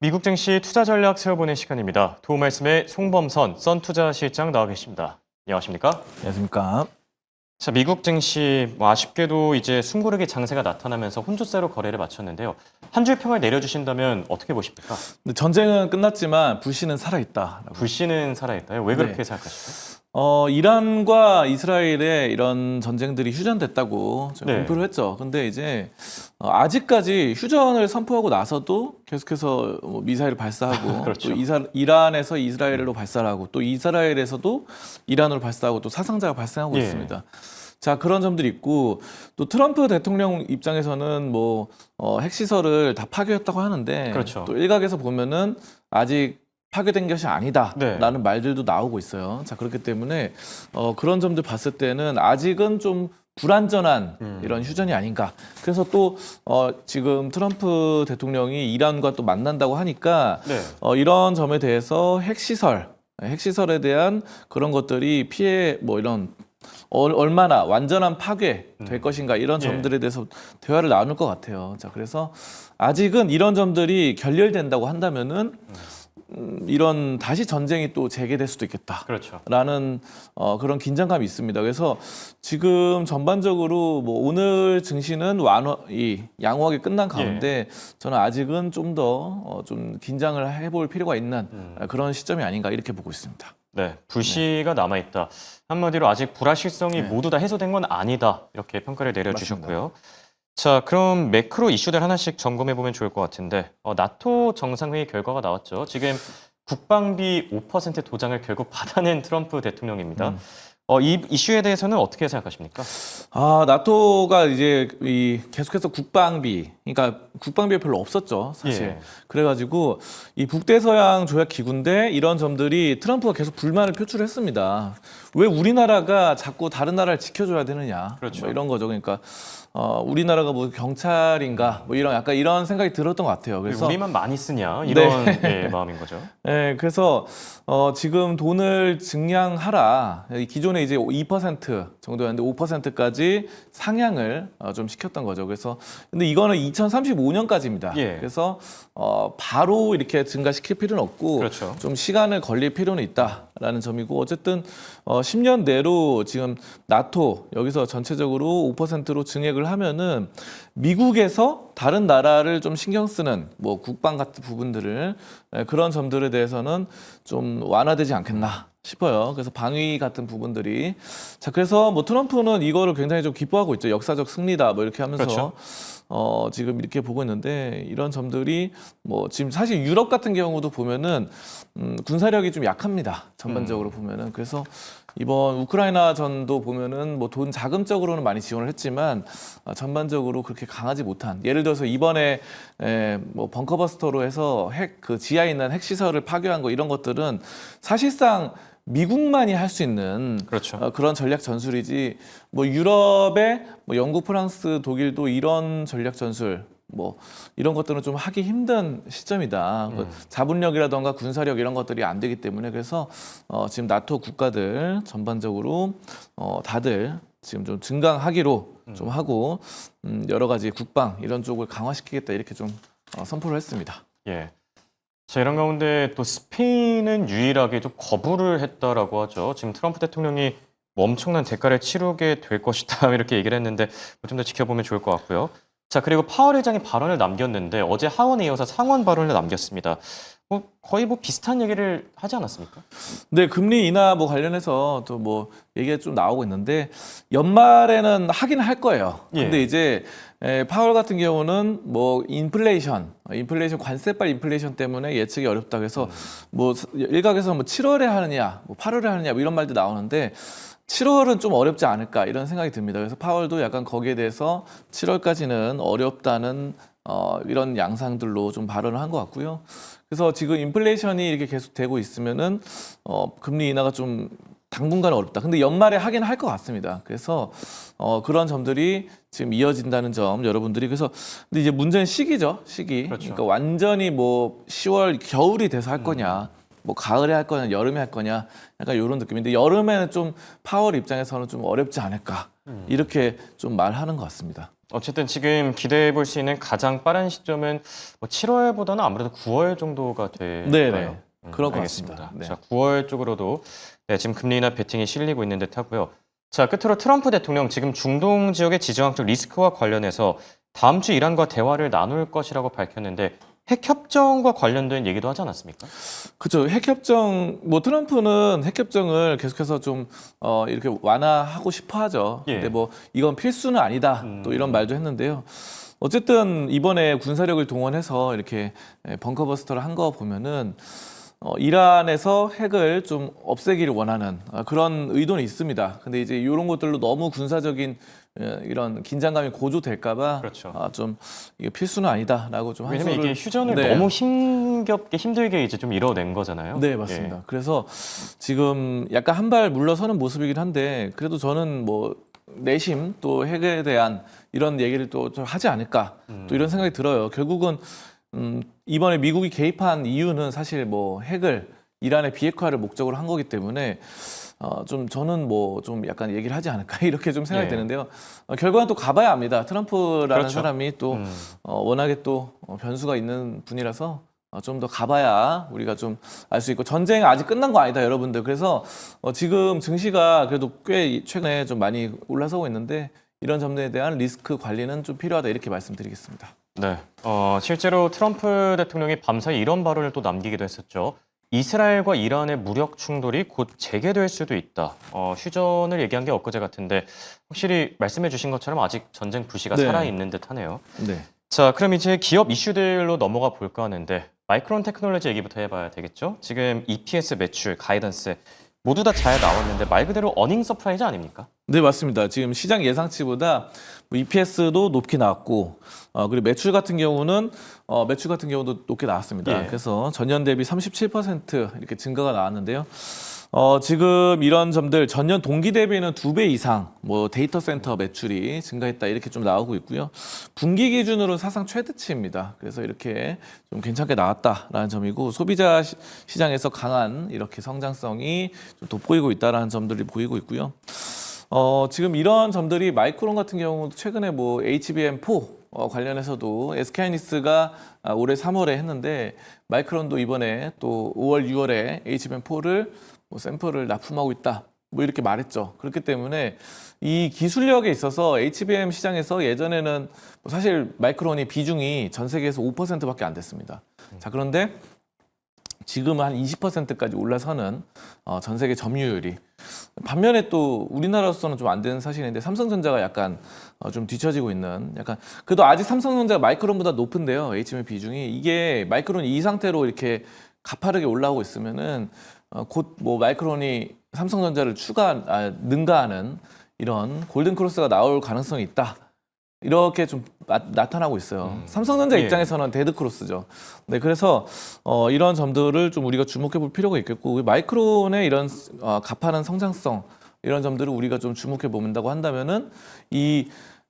미국 증시 투자 전략 세워보는 시간입니다. 도움 말씀에 송범선 썬투자실장 나와 계십니다. 안녕하십니까? 안녕하십니까. 자, 미국 증시 아쉽게도 이제 숨고르기 장세가 나타나면서 혼조세로 거래를 마쳤는데요. 한 줄 평을 내려주신다면 어떻게 보십니까? 근데 전쟁은 끝났지만 불씨는 살아있다. 불씨는 살아있다요? 왜 그렇게 생각하시죠? 이란과 이스라엘의 이런 전쟁들이 휴전됐다고 네. 공표를 했죠. 근데 이제 아직까지 휴전을 선포하고 나서도 계속해서 미사일을 발사하고 그렇죠. 또 이란에서 이스라엘로 발사하고 또 이스라엘에서도 이란으로 발사하고 또 사상자가 발생하고 예. 있습니다. 자, 그런 점들이 있고 또 트럼프 대통령 입장에서는 핵시설을 다 파괴했다고 하는데 그렇죠. 또 일각에서 보면은 아직 파괴된 것이 아니다라는 네. 말들도 나오고 있어요. 자, 그렇기 때문에 그런 점들 봤을 때는 아직은 좀 불안전한 이런 휴전이 아닌가. 그래서 또 지금 트럼프 대통령이 이란과 또 만난다고 하니까 네. 이런 점에 대해서 핵시설에 대한 그런 것들이 피해 이런 얼마나 완전한 파괴 될 것인가 이런 점들에 대해서 대화를 나눌 것 같아요. 자, 그래서 아직은 이런 점들이 결렬된다고 한다면은 이런 다시 전쟁이 또 재개될 수도 있겠다. 그렇죠. 라는 그런 긴장감이 있습니다. 그래서 지금 전반적으로 오늘 증시는 양호하게 끝난 가운데 저는 아직은 좀 더 좀 긴장을 해볼 필요가 있는 그런 시점이 아닌가 이렇게 보고 있습니다. 네, 불씨가 남아있다. 한마디로 아직 불확실성이 모두 다 해소된 건 아니다. 이렇게 평가를 내려주셨고요. 자, 그럼 매크로 이슈들 하나씩 점검해 보면 좋을 것 같은데 나토 정상회의 결과가 나왔죠. 지금 국방비 5% 도장을 결국 받아낸 트럼프 대통령입니다. 이 이슈에 대해서는 어떻게 생각하십니까? 나토가 이제 계속해서 그러니까 국방비가 별로 없었죠, 사실. 예. 그래가지고 이 북대서양 조약 기구인데 이런 점들이 트럼프가 계속 불만을 표출했습니다. 왜 우리나라가 자꾸 다른 나라를 지켜줘야 되느냐, 그렇죠. 이런 거죠. 그러니까 우리나라가 경찰인가, 약간 이런 생각이 들었던 것 같아요. 그래서 우리만 많이 쓰냐 이런 마음인 거죠. 네, 그래서 지금 돈을 증량하라. 기존에 이제 2% 정도였는데 5%까지 상향을 좀 시켰던 거죠. 그래서 근데 이거는 2035년까지입니다. 예. 그래서 바로 이렇게 증가시킬 필요는 없고 그렇죠. 좀 시간을 걸릴 필요는 있다라는 점이고 어쨌든 10년 내로 지금 나토 여기서 전체적으로 5%로 증액을 하면은 미국에서 다른 나라를 좀 신경 쓰는 국방 같은 부분들을 그런 점들에 대해서는 좀 완화되지 않겠나 싶어요. 그래서 방위 같은 부분들이 그래서 트럼프는 이거를 굉장히 좀 기뻐하고 있죠. 역사적 승리다 이렇게 하면서 그렇죠. 지금 이렇게 보고 있는데 이런 점들이 지금 사실 유럽 같은 경우도 보면은 군사력이 좀 약합니다. 전반적으로 보면은 그래서 이번 우크라이나 전도 보면은 돈 자금적으로는 많이 지원을 했지만 전반적으로 그렇게 강하지 못한 예를 들어서 이번에 벙커버스터로 해서 그 지하에 있는 핵시설을 파괴한 거 이런 것들은 사실상 미국만이 할 수 있는 그렇죠. 그런 전략 전술이지 유럽의 영국, 프랑스, 독일도 이런 전략 전술 이런 것들은 좀 하기 힘든 시점이다. 자본력이라던가 군사력 이런 것들이 안 되기 때문에 그래서 지금 나토 국가들 전반적으로 다들 지금 좀 증강하기로 좀 하고 여러 가지 국방 이런 쪽을 강화시키겠다 이렇게 좀 선포를 했습니다. 예. 자, 이런 가운데 또 스페인은 유일하게 좀 거부를 했다라고 하죠. 지금 트럼프 대통령이 엄청난 대가를 치르게 될 것이다 이렇게 얘기를 했는데 좀 더 지켜보면 좋을 것 같고요. 자, 그리고 파월 회장이 발언을 남겼는데 어제 하원에 이어서 상원 발언을 남겼습니다. 거의 비슷한 얘기를 하지 않았습니까? 네, 금리 인하 관련해서 또 얘기가 좀 나오고 있는데 연말에는 하긴 할 거예요. 근데 이제 파월 같은 경우는 인플레이션 관세발 인플레이션 때문에 예측이 어렵다 그래서 일각에서 7월에 하느냐, 8월에 하느냐 이런 말도 나오는데 7월은 좀 어렵지 않을까 이런 생각이 듭니다. 그래서 파월도 약간 거기에 대해서 7월까지는 어렵다는 이런 양상들로 좀 발언을 한 것 같고요. 그래서 지금 인플레이션이 이렇게 계속 되고 있으면은 금리 인하가 좀 당분간은 어렵다. 근데 연말에 하긴 할 것 같습니다. 그래서 그런 점들이 지금 이어진다는 점 여러분들이 근데 이제 문제는 시기죠. 시기. 그렇죠. 그러니까 완전히 10월 겨울이 돼서 할 거냐. 가을에 할 거냐, 여름에 할 거냐, 약간 이런 느낌인데 여름에는 좀 파월 입장에서는 좀 어렵지 않을까 이렇게 좀 말하는 것 같습니다. 어쨌든 지금 기대해 볼 수 있는 가장 빠른 시점은 뭐 7월보다는 아무래도 9월 정도가 될까요? 네네. 그럴 것 알겠습니다. 같습니다. 네. 자, 9월 쪽으로도 네, 지금 금리 인하 베팅이 실리고 있는 듯 하고요. 자, 끝으로 트럼프 대통령 지금 중동 지역의 지정학적 리스크와 관련해서 다음 주 이란과 대화를 나눌 것이라고 밝혔는데 핵협정과 관련된 얘기도 하지 않았습니까? 그렇죠. 핵협정 뭐 트럼프는 핵협정을 계속해서 좀 이렇게 완화하고 싶어 하죠. 예. 근데 뭐 이건 필수는 아니다. 또 이런 말도 했는데요. 어쨌든 이번에 군사력을 동원해서 이렇게 벙커버스터를 한 거 보면은 이란에서 핵을 좀 없애기를 원하는 그런 의도는 있습니다. 근데 이제 이런 것들로 너무 군사적인 이런 긴장감이 고조될까봐 그렇죠. 좀 이게 필수는 아니다라고 좀 왜냐면 이게 휴전을 네. 너무 힘겹게 힘들게 이제 좀 이뤄낸 거잖아요. 네, 맞습니다. 그래서 지금 약간 한 발 물러서는 모습이긴 한데 그래도 저는 뭐 내심 또 핵에 대한 이런 얘기를 또 좀 하지 않을까 또 이런 생각이 들어요. 결국은 이번에 미국이 개입한 이유는 사실 뭐 핵을 이란의 비핵화를 목적으로 한 거기 때문에 좀 저는 뭐 좀 약간 얘기를 하지 않을까 이렇게 좀 생각이 예. 되는데요. 결과는 또 가봐야 합니다. 트럼프라는 그렇죠. 사람이 또 워낙에 또 변수가 있는 분이라서 좀 더 가봐야 우리가 좀 알 수 있고 전쟁 아직 끝난 거 아니다 여러분들. 그래서 지금 증시가 그래도 꽤 최근에 좀 많이 올라서고 있는데 이런 점에 대한 리스크 관리는 좀 필요하다 이렇게 말씀드리겠습니다. 네. 실제로 트럼프 대통령이 밤사이 이런 발언을 또 남기기도 했었죠. 이스라엘과 이란의 무력 충돌이 곧 재개될 수도 있다. 휴전을 얘기한 게 엊그제 같은데 확실히 말씀해 주신 것처럼 아직 전쟁 불씨가 네. 살아있는 듯 하네요. 네. 자, 그럼 이제 기업 이슈들로 넘어가 볼까 하는데 마이크론 테크놀로지 얘기부터 해봐야 되겠죠? 지금 EPS 매출, 가이던스 모두 다 잘 나왔는데 말 그대로 어닝 서프라이즈 아닙니까? 네, 맞습니다. 지금 시장 예상치보다 EPS도 높게 나왔고, 그리고 매출 같은 경우도 높게 나왔습니다. 예. 그래서 전년 대비 37% 이렇게 증가가 나왔는데요. 지금 이런 점들 전년 동기 대비는 2배 이상 뭐 데이터 센터 매출이 증가했다 이렇게 좀 나오고 있고요. 분기 기준으로 사상 최대치입니다. 그래서 이렇게 좀 괜찮게 나왔다라는 점이고 소비자 시장에서 강한 이렇게 성장성이 좀 돋보이고 있다라는 점들이 보이고 있고요. 지금 이런 점들이 마이크론 같은 경우도 최근에 뭐 HBM4 관련해서도 SK하이닉스가 올해 3월에 했는데 마이크론도 이번에 또 5월, 6월에 HBM4를 뭐 샘플을 납품하고 있다. 뭐 이렇게 말했죠. 그렇기 때문에 이 기술력에 있어서 HBM 시장에서 예전에는 뭐 사실 마이크론이 비중이 전 세계에서 5%밖에 안 됐습니다. 자, 그런데 지금은 한 20%까지 올라서는 전 세계 점유율이 반면에 또 우리나라로서는 좀 안 되는 사실인데 삼성전자가 약간 좀 뒤처지고 있는 약간 그래도 아직 삼성전자가 마이크론보다 높은데요. HBM 비중이 이게 마이크론이 이 상태로 이렇게 가파르게 올라오고 있으면은 곧 뭐 마이크론이 삼성전자를 능가하는 이런 골든 크로스가 나올 가능성이 있다. 이렇게 좀 나타나고 있어요. 삼성전자 예. 입장에서는 데드 크로스죠. 네, 그래서 이런 점들을 좀 우리가 주목해 볼 필요가 있겠고 마이크론의 이런 가파른 성장성 이런 점들을 우리가 좀 주목해 본다고 한다면은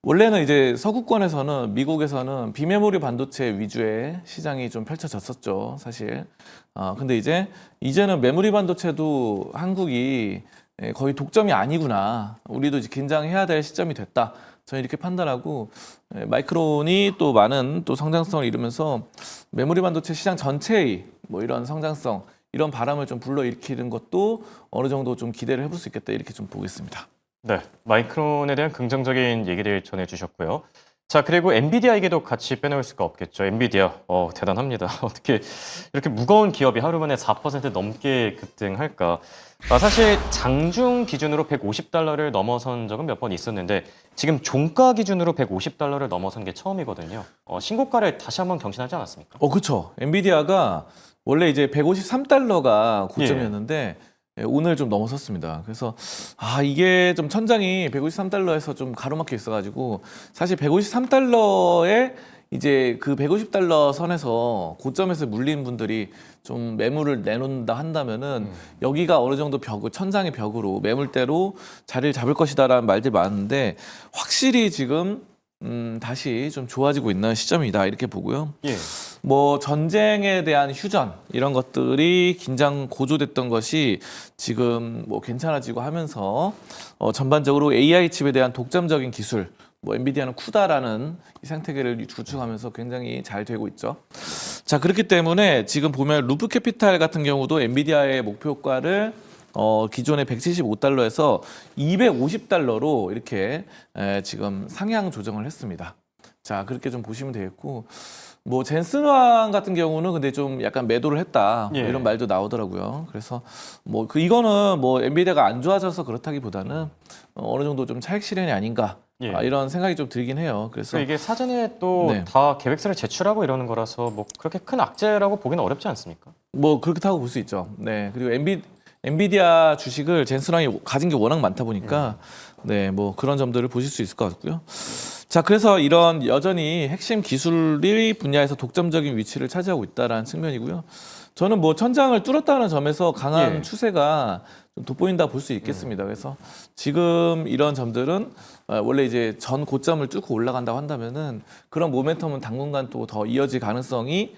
원래는 이제 서구권에서는 미국에서는 비메모리 반도체 위주의 시장이 좀 펼쳐졌었죠, 사실. 근데 이제는 메모리 반도체도 한국이 거의 독점이 아니구나. 우리도 이제 긴장해야 될 시점이 됐다. 저는 이렇게 판단하고 마이크론이 또 많은 또 성장성을 이루면서 메모리 반도체 시장 전체의 뭐 이런 성장성 이런 바람을 좀 불러일으키는 것도 어느 정도 좀 기대를 해볼 수 있겠다 이렇게 좀 보겠습니다. 네, 마이크론에 대한 긍정적인 얘기들 전해주셨고요. 자, 그리고 엔비디아에게도 같이 빼놓을 수가 없겠죠. 엔비디아, 대단합니다. 어떻게 이렇게 무거운 기업이 하루 만에 4% 넘게 급등할까? 사실 장중 기준으로 $150를 넘어선 적은 몇 번 있었는데 지금 종가 기준으로 $150를 넘어선 게 처음이거든요. 신고가를 다시 한번 경신하지 않았습니까? 그렇죠. 엔비디아가 원래 이제 $153가 고점이었는데 오늘 좀 넘어섰습니다. 그래서 이게 좀 천장이 $153에서 좀 가로막혀 있어가지고 사실 $153에 이제 그 $150 선에서 고점에서 물린 분들이 좀 매물을 내놓는다 한다면은 여기가 어느 정도 천장의 벽으로 매물대로 자리를 잡을 것이다라는 말들이 많은데 확실히 지금 다시 좀 좋아지고 있는 시점이다 이렇게 보고요. 예. 뭐 전쟁에 대한 휴전 이런 것들이 긴장 고조됐던 것이 지금 뭐 괜찮아지고 하면서 전반적으로 AI 칩에 대한 독점적인 기술 뭐 엔비디아는 쿠다라는 이 생태계를 구축하면서 굉장히 잘 되고 있죠. 자, 그렇기 때문에 지금 보면 루프 캐피탈 같은 경우도 엔비디아의 목표가를 기존의 175달러에서 250달러로 이렇게 지금 상향 조정을 했습니다. 자, 그렇게 좀 보시면 되겠고, 뭐 젠슨왕 같은 경우는 근데 좀 약간 매도를 했다 뭐 예. 이런 말도 나오더라고요. 그래서 뭐 이거는 뭐 엔비디아가 안 좋아져서 그렇다기보다는 어느 정도 좀 차익 실현이 아닌가 예. 이런 생각이 좀 들긴 해요. 그래서 이게 사전에 또 네. 다 계획서를 제출하고 이러는 거라서 뭐 그렇게 큰 악재라고 보기는 어렵지 않습니까? 뭐 그렇다고 볼 수 있죠. 네. 그리고 엔비디아 주식을 젠슨왕이 가진 게 워낙 많다 보니까 네, 뭐 그런 점들을 보실 수 있을 것 같고요. 자, 그래서 이런 여전히 핵심 기술이 분야에서 독점적인 위치를 차지하고 있다라는 측면이고요. 저는 뭐 천장을 뚫었다는 점에서 강한 예. 추세가 좀 돋보인다 볼 수 있겠습니다. 그래서 지금 이런 점들은 원래 이제 전 고점을 뚫고 올라간다고 한다면은 그런 모멘텀은 당분간 또 더 이어질 가능성이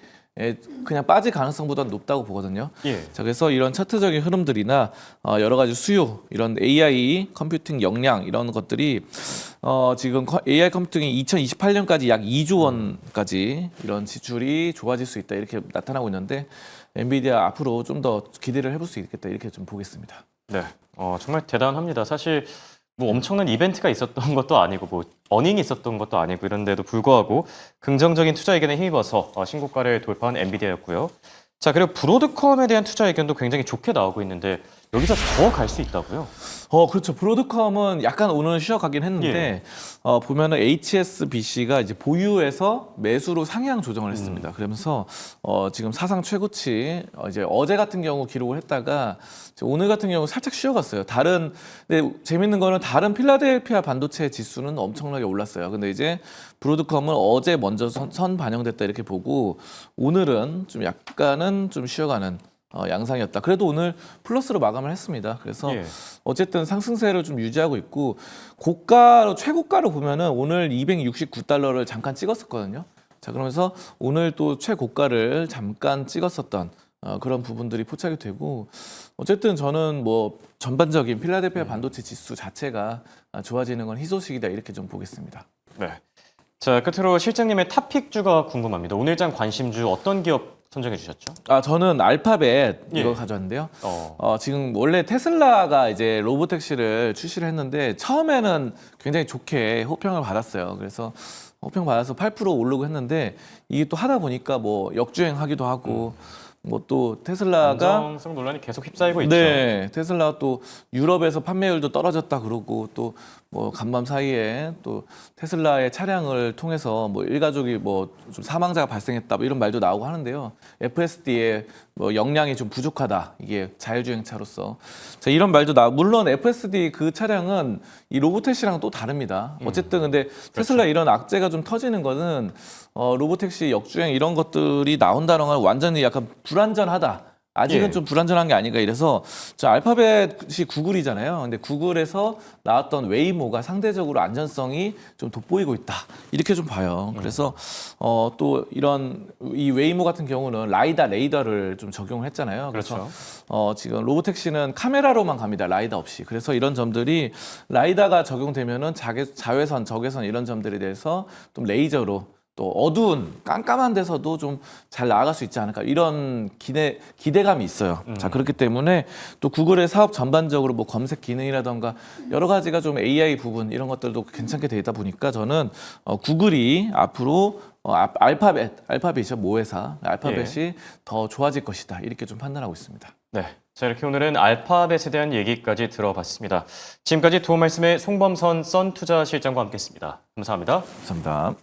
그냥 빠질 가능성보다는 높다고 보거든요. 예. 자, 그래서 이런 차트적인 흐름들이나 여러 가지 수요, 이런 AI 컴퓨팅 역량 이런 것들이 지금 AI 컴퓨팅이 2028년까지 약 2조 원까지 이런 지출이 좋아질 수 있다 이렇게 나타나고 있는데 엔비디아 앞으로 좀 더 기대를 해볼 수 있겠다 이렇게 좀 보겠습니다. 네. 정말 대단합니다. 사실 뭐 엄청난 이벤트가 있었던 것도 아니고 뭐 어닝이 있었던 것도 아니고 이런데도 불구하고 긍정적인 투자 의견에 힘입어서 신고가를 돌파한 엔비디아였고요. 자, 그리고 브로드컴에 대한 투자 의견도 굉장히 좋게 나오고 있는데 여기서 더 갈 수 있다고요? 그렇죠. 브로드컴은 약간 오늘 쉬어가긴 했는데 보면은 HSBC가 이제 보유에서 매수로 상향 조정을 했습니다. 그러면서 지금 사상 최고치 이제 어제 같은 경우 기록을 했다가 오늘 같은 경우 살짝 쉬어갔어요. 근데 재밌는 거는 다른 필라델피아 반도체 지수는 엄청나게 올랐어요. 근데 이제 브로드컴은 어제 먼저 선 반영됐다 이렇게 보고 오늘은 좀 약간은 좀 쉬어가는 양상이었다. 그래도 오늘 플러스로 마감을 했습니다. 그래서 예. 어쨌든 상승세를 좀 유지하고 있고 최고가로 보면은 오늘 269달러를 잠깐 찍었었거든요. 자, 그러면서 오늘 또 최고가를 잠깐 찍었었던 그런 부분들이 포착이 되고 어쨌든 저는 뭐 전반적인 필라델피아 반도체 지수 자체가 좋아지는 건 희소식이다 이렇게 좀 보겠습니다. 네. 자, 끝으로 실장님의 탑픽주가 궁금합니다. 오늘장 관심주 어떤 기업 선정해 주셨죠? 저는 알파벳 이거 예. 가져왔는데요. 어. 지금 원래 테슬라가 이제 로보택시를 출시를 했는데 처음에는 굉장히 좋게 호평을 받았어요. 그래서 호평 받아서 8% 오르고 했는데 이게 또 하다 보니까 뭐 역주행하기도 하고 뭐 또 테슬라가 안정성 논란이 계속 휩싸이고 있죠. 네, 테슬라 또 유럽에서 판매율도 떨어졌다 그러고 또 뭐 간밤 사이에 또 테슬라의 차량을 통해서 뭐 일가족이 뭐 좀 사망자가 발생했다 뭐 이런 말도 나오고 하는데요. FSD의 뭐 역량이 좀 부족하다. 이게 자율주행차로서. 자, 이런 말도 물론 FSD 그 차량은 이 로보택시랑 또 다릅니다. 어쨌든 근데 테슬라 이런 악재가 좀 터지는 거는 로보택시 역주행 이런 것들이 나온다는 건 완전히 약간 불안전하다. 아직은 예. 좀 불안전한 게 아닌가 이래서 저 알파벳이 구글이잖아요. 근데 구글에서 나왔던 웨이모가 상대적으로 안전성이 좀 돋보이고 있다. 이렇게 좀 봐요. 그래서 또 이런 이 웨이모 같은 경우는 라이다 레이더를 좀 적용을 했잖아요. 그래서 그렇죠. 지금 로보택시는 카메라로만 갑니다. 라이다 없이. 그래서 이런 점들이 라이다가 적용되면은 자외선, 적외선 이런 점들에 대해서 좀 레이저로 또 어두운 깜깜한 데서도 좀 잘 나아갈 수 있지 않을까 이런 기대감이 있어요. 자, 그렇기 때문에 또 구글의 사업 전반적으로 뭐 검색 기능이라던가 여러 가지가 좀 AI 부분 이런 것들도 괜찮게 되다 보니까 저는 구글이 앞으로 알파벳이죠, 모회사 알파벳이 더 좋아질 것이다 이렇게 좀 판단하고 있습니다. 네. 자, 이렇게 오늘은 알파벳에 대한 얘기까지 들어봤습니다. 지금까지 도움 말씀의 송범선 썬투자 실장과 함께했습니다. 감사합니다. 감사합니다.